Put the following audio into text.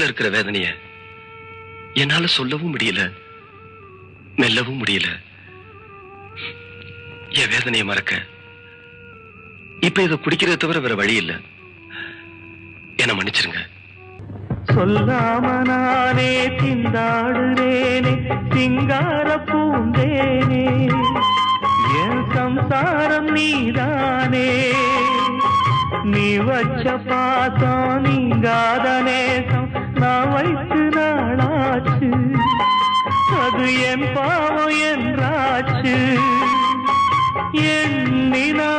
இருக்கிற வேதனைய என்னால சொல்லவும் முடியல, மெல்லவும் முடியல. என் வேதனையை மறக்க இப்ப இதை குடிக்கிறத தவிர வேற வழி இல்ல. என்ன மன்னிச்சிருங்க. சொல்லாம நானே திண்டாடுறேனே சிங்கார பூந்தேனே, என் சம்சாரம் நீதானே. நீ வச்ச பாசம் நீங்காத நேசம் நான் வைத்து நாளாச்சு, அது என் பாவம் என்றாச்சு. எண்ணினா